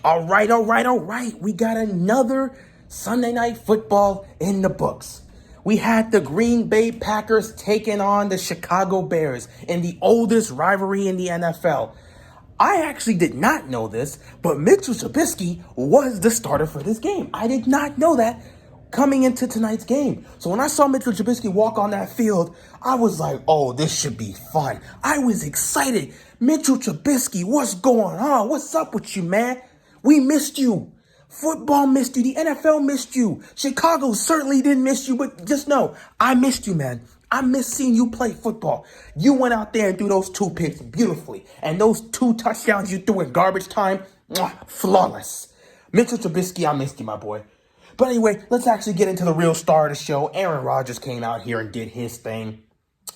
All right. We got another Sunday Night Football in the books. We had the Green Bay Packers taking on the Chicago Bears in the oldest rivalry in the NFL. I actually did not know this, but Mitchell Trubisky was the starter for this game. I did not know that coming into tonight's game. So when I saw Mitchell Trubisky walk on that field, I was like, oh, this should be fun. I was excited. Mitchell Trubisky, what's going on? What's up with you, man? We missed you. Football missed you. The NFL missed you. Chicago certainly didn't miss you, but just know, I missed you, man. I miss seeing you play football. You went out there and threw those 2 picks beautifully. And those 2 touchdowns you threw in garbage time, flawless. Mitchell Trubisky, I missed you, my boy. But anyway, let's actually get into the real star of the show. Aaron Rodgers came out here and did his thing.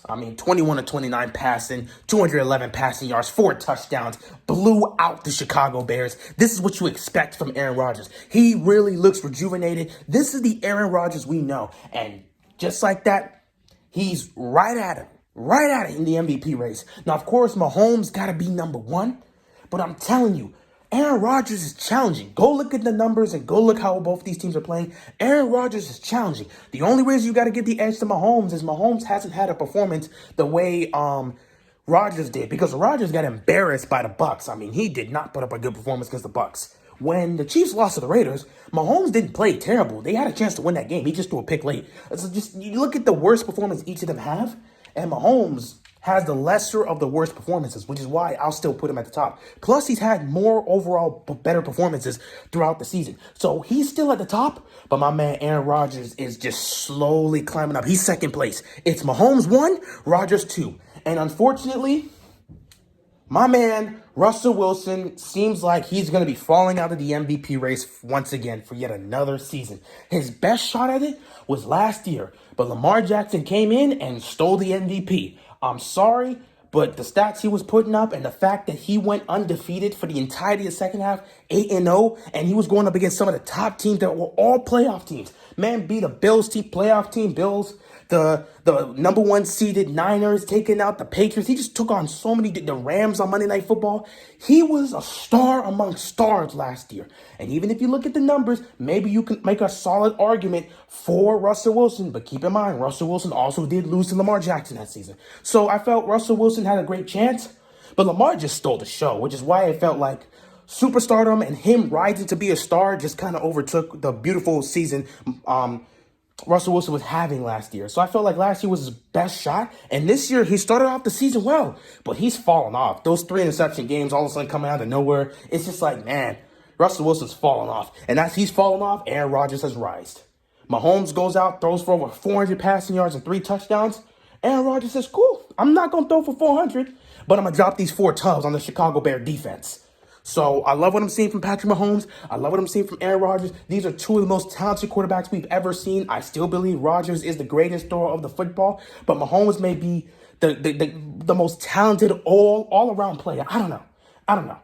21 of 29 passing, 211 passing yards, 4 touchdowns, blew out the Chicago Bears. This is what you expect from Aaron Rodgers. He really looks rejuvenated. This is the Aaron Rodgers we know. And just like that, he's right at it in the MVP race. Now, of course, Mahomes got to be number 1, but I'm telling you, Aaron Rodgers is challenging. Go look at the numbers and go look how both these teams are playing. Aaron Rodgers is challenging. The only reason you got to get the edge to Mahomes is Mahomes hasn't had a performance the way Rodgers did, because Rodgers got embarrassed by the Bucs. He did not put up a good performance against the Bucs. When the Chiefs lost to the Raiders, Mahomes didn't play terrible. They had a chance to win that game. He just threw a pick late. So just you look at the worst performance each of them have, and Mahomes has the lesser of the worst performances, which is why I'll still put him at the top. Plus, he's had more overall better performances throughout the season. So he's still at the top, but my man Aaron Rodgers is just slowly climbing up. He's second place. It's Mahomes 1, Rodgers 2. And unfortunately, my man Russell Wilson seems like he's going to be falling out of the MVP race once again for yet another season. His best shot at it was last year, but Lamar Jackson came in and stole the MVP. I'm sorry, but the stats he was putting up and the fact that he went undefeated for the entirety of the second half, 8-0, and he was going up against some of the top teams that were all playoff teams. Man beat a Bills team, playoff team, Bills, the number 1 seeded Niners, taking out the Patriots. He just took on so many, the Rams on Monday Night Football. He was a star among stars last year. And even if you look at the numbers, maybe you can make a solid argument for Russell Wilson. But keep in mind, Russell Wilson also did lose to Lamar Jackson that season. So I felt Russell Wilson had a great chance, but Lamar just stole the show, which is why it felt like superstardom and him rising to be a star just kind of overtook the beautiful season Russell Wilson was having last year. So I felt like last year was his best shot. And this year, he started off the season well, but he's fallen off. Those 3 interception games all of a sudden coming out of nowhere. It's just like, man, Russell Wilson's fallen off. And as he's fallen off, Aaron Rodgers has rised. Mahomes goes out, throws for over 400 passing yards and 3 touchdowns. Aaron Rodgers says, cool, I'm not going to throw for 400, but I'm going to drop these 4 tubs on the Chicago Bear defense. So I love what I'm seeing from Patrick Mahomes. I love what I'm seeing from Aaron Rodgers. These are 2 of the most talented quarterbacks we've ever seen. I still believe Rodgers is the greatest thrower of the football, but Mahomes may be the most talented all-around player. I don't know.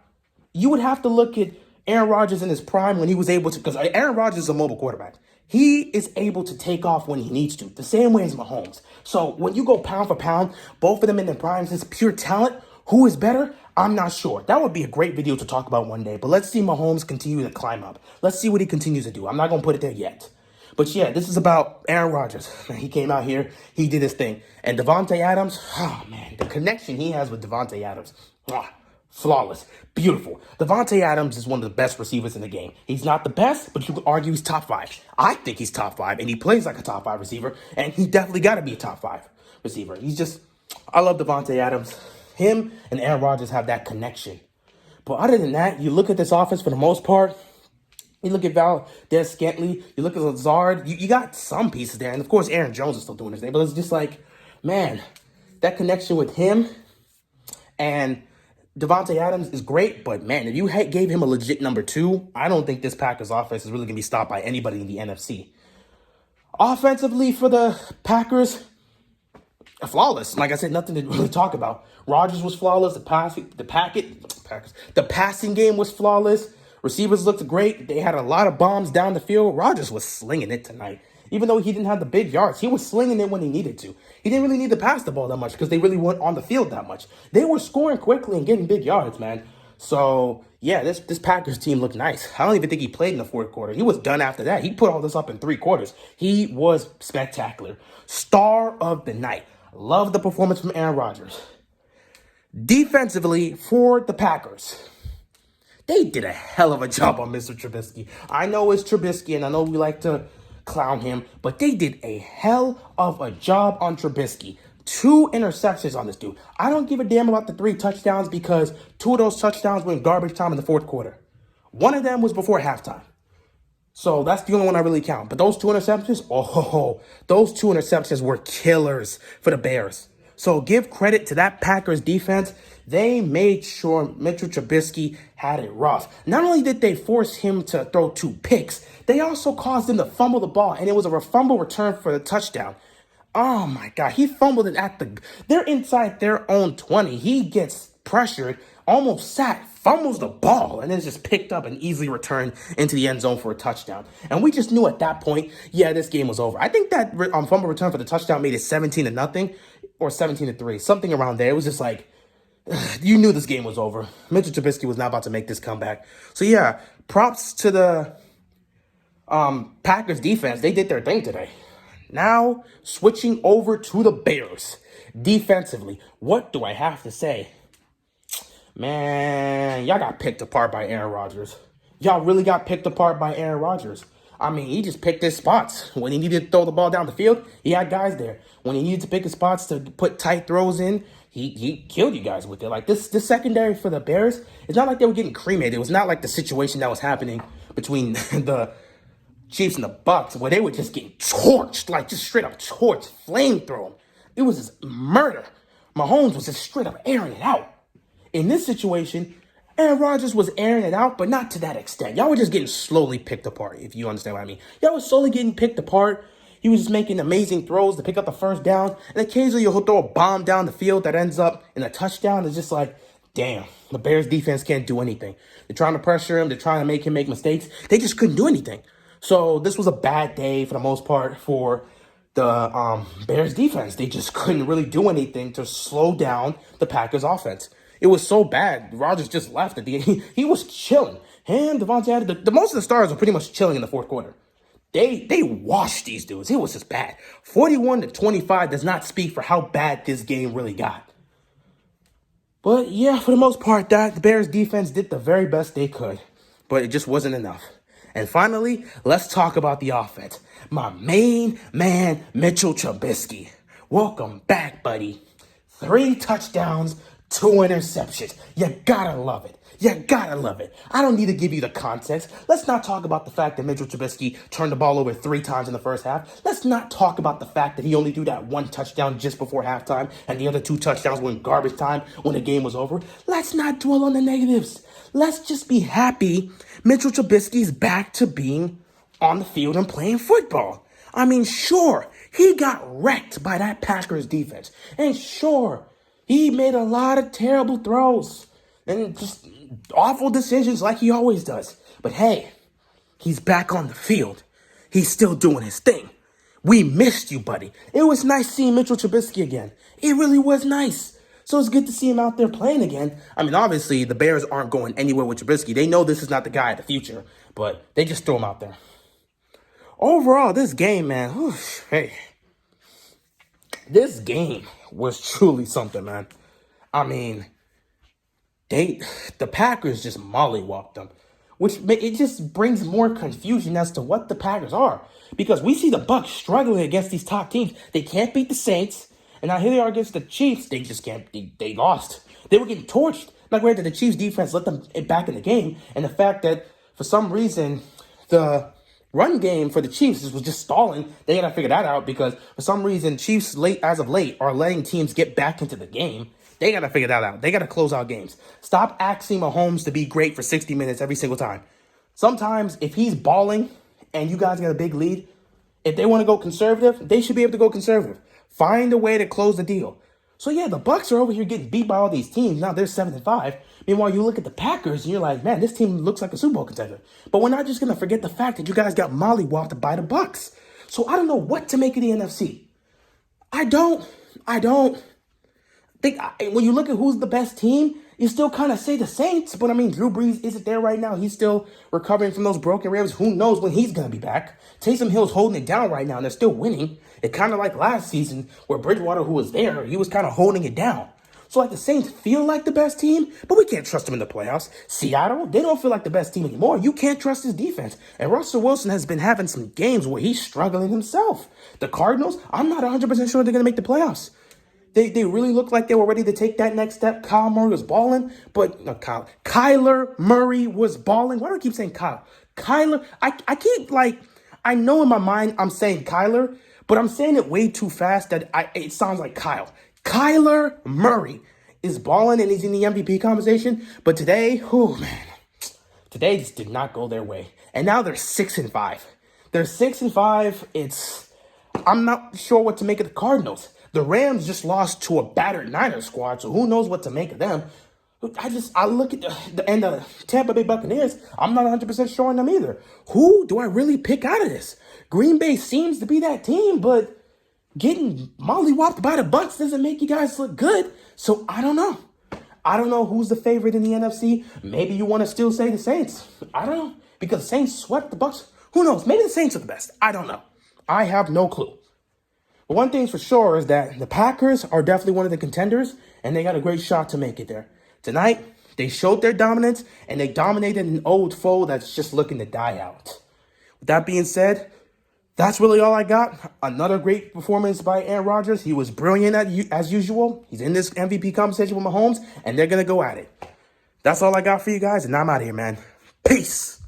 You would have to look at Aaron Rodgers in his prime when he was able to, because Aaron Rodgers is a mobile quarterback. He is able to take off when he needs to, the same way as Mahomes. So when you go pound for pound, both of them in their primes, it's pure talent. Who is better? I'm not sure. That would be a great video to talk about one day. But let's see Mahomes continue to climb up. Let's see what he continues to do. I'm not going to put it there yet. But yeah, this is about Aaron Rodgers. He came out here. He did his thing. And Davante Adams, oh man, the connection he has with Davante Adams, flawless, beautiful. Davante Adams is one of the best receivers in the game. He's not the best, but you could argue he's top 5. I think he's top 5, and he plays like a top 5 receiver. And he definitely got to be a top 5 receiver. I love Davante Adams. Him and Aaron Rodgers have that connection. But other than that, you look at this offense for the most part. You look at Valdez-Scantling. You look at Lazard. You got some pieces there. And, of course, Aaron Jones is still doing his thing. But it's just like, man, that connection with him and Davante Adams is great. But, man, if you gave him a legit number 2, I don't think this Packers offense is really going to be stopped by anybody in the NFC. Offensively for the Packers, flawless. Like I said, nothing to really talk about. Rodgers was flawless. The passing game was flawless. Receivers looked great. They had a lot of bombs down the field. Rodgers was slinging it tonight. Even though he didn't have the big yards, he was slinging it when he needed to. He didn't really need to pass the ball that much because they really weren't on the field that much. They were scoring quickly and getting big yards, man. So yeah, this Packers team looked nice. I don't even think he played in the fourth quarter. He was done after that. He put all this up in 3 quarters. He was spectacular. Star of the night. Love the performance from Aaron Rodgers. Defensively for the Packers, they did a hell of a job on Mr. Trubisky. I know it's Trubisky, and I know we like to clown him, but they did a hell of a job on Trubisky. 2 interceptions on this dude. I don't give a damn about the 3 touchdowns because 2 of those touchdowns were in garbage time in the fourth quarter. One of them was before halftime. So that's the only one I really count. But those 2 interceptions, those 2 interceptions were killers for the Bears. So give credit to that Packers defense. They made sure Mitchell Trubisky had it rough. Not only did they force him to throw 2 picks, they also caused him to fumble the ball, and it was a fumble return for the touchdown. Oh my God, he fumbled it they're inside their own 20. He gets pressured, almost sacked, fumbles the ball, and then it's just picked up and easily returned into the end zone for a touchdown. And we just knew at that point, yeah, this game was over. I think that fumble return for the touchdown made it 17-0 or 17-3, something around there. It was just like, you knew this game was over. Mitchell Trubisky was not about to make this comeback. So yeah, props to the Packers defense. They did their thing today. Now, switching over to the Bears. Defensively, what do I have to say? Man, y'all got picked apart by Aaron Rodgers. Y'all really got picked apart by Aaron Rodgers. I mean, he just picked his spots. When he needed to throw the ball down the field, he had guys there. When he needed to pick his spots to put tight throws in, he killed you guys with it. Like, this secondary for the Bears, it's not like they were getting cremated. It was not like the situation that was happening between the Chiefs and the Bucks, where they were just getting torched, like just straight up torched, flamethrower. It was just murder. Mahomes was just straight up airing it out. In this situation, Aaron Rodgers was airing it out, but not to that extent. Y'all were just getting slowly picked apart, if you understand what I mean. Y'all were slowly getting picked apart. He was just making amazing throws to pick up the first down, and occasionally he'll throw a bomb down the field that ends up in a touchdown. It's just like, damn, the Bears defense can't do anything. They're trying to pressure him. They're trying to make him make mistakes. They just couldn't do anything. So this was a bad day for the most part for the Bears defense. They just couldn't really do anything to slow down the Packers offense. It was so bad. Rodgers just left at the end. He was chilling. Him, Devontae Adams, the most of the stars were pretty much chilling in the fourth quarter. They washed these dudes. It was just bad. 41-25 does not speak for how bad this game really got. But yeah, for the most part, the Bears defense did the very best they could. But it just wasn't enough. And finally, let's talk about the offense. My main man, Mitchell Trubisky. Welcome back, buddy. 3 touchdowns, 2 interceptions. You gotta love it. You gotta love it. I don't need to give you the context. Let's not talk about the fact that Mitchell Trubisky turned the ball over 3 times in the first half. Let's not talk about the fact that he only threw that 1 touchdown just before halftime and the other 2 touchdowns were in garbage time when the game was over. Let's not dwell on the negatives. Let's just be happy Mitchell Trubisky's back to being on the field and playing football. I mean, sure, he got wrecked by that Packers defense. And sure, he made a lot of terrible throws and just awful decisions like he always does. But hey, he's back on the field. He's still doing his thing. We missed you, buddy. It was nice seeing Mitchell Trubisky again. It really was nice. So it's good to see him out there playing again. I mean, obviously, the Bears aren't going anywhere with Trubisky. They know this is not the guy of the future, but they just throw him out there. Overall, this game, man, this game was truly something, man. I mean, the Packers just mollywopped them, which it just brings more confusion as to what the Packers are. Because we see the Bucs struggling against these top teams. They can't beat the Saints. And now here they are against the Chiefs. They just can't. They lost. They were getting torched. Like, granted, the Chiefs defense let them back in the game. And the fact that for some reason the run game for the Chiefs was just stalling. They got to figure that out because for some reason Chiefs as of late are letting teams get back into the game. They got to figure that out. They got to close out games. Stop asking Mahomes to be great for 60 minutes every single time. Sometimes if he's balling and you guys got a big lead, if they want to go conservative, they should be able to go conservative. Find a way to close the deal. So yeah, the Bucs are over here getting beat by all these teams. Now they're 7-5. Meanwhile, you look at the Packers and you're like, man, this team looks like a Super Bowl contender. But we're not just gonna forget the fact that you guys got mollywopped by the Bucs. So I don't know what to make of the NFC. I don't think when you look at who's the best team, You still kind of say the Saints, but I mean, Drew Brees isn't there right now. He's still recovering from those broken ribs. Who knows when he's going to be back? Taysom Hill's holding it down right now, and they're still winning. It kind of like last season where Bridgewater, who was there, he was kind of holding it down. So, like, the Saints feel like the best team, but we can't trust them in the playoffs. Seattle, they don't feel like the best team anymore. You can't trust his defense. And Russell Wilson has been having some games where he's struggling himself. The Cardinals, I'm not 100% sure they're going to make the playoffs. They really looked like they were ready to take that next step. Kyle Murray was balling, but no, Kyler Murray was balling. Why do I keep saying Kyle? Kyler, I keep I know in my mind I'm saying Kyler, but I'm saying it way too fast that it sounds like Kyle. Kyler Murray is balling and he's in the MVP conversation, but today, oh man, today just did not go their way. And now they're 6-5. They're 6-5. I'm not sure what to make of the Cardinals. The Rams just lost to a battered Niners squad, so who knows what to make of them. I look at the Tampa Bay Buccaneers, I'm not 100% sure on them either. Who do I really pick out of this? Green Bay seems to be that team, but getting mollywopped by the Bucs doesn't make you guys look good, so I don't know. I don't know who's the favorite in the NFC. Maybe you want to still say the Saints. I don't know, because the Saints swept the Bucs. Who knows? Maybe the Saints are the best. I don't know. I have no clue. But one thing's for sure is that the Packers are definitely one of the contenders, and they got a great shot to make it there. Tonight, they showed their dominance, and they dominated an old foe that's just looking to die out. With that being said, that's really all I got. Another great performance by Aaron Rodgers. He was brilliant as usual. He's in this MVP conversation with Mahomes, and they're going to go at it. That's all I got for you guys, and I'm out of here, man. Peace.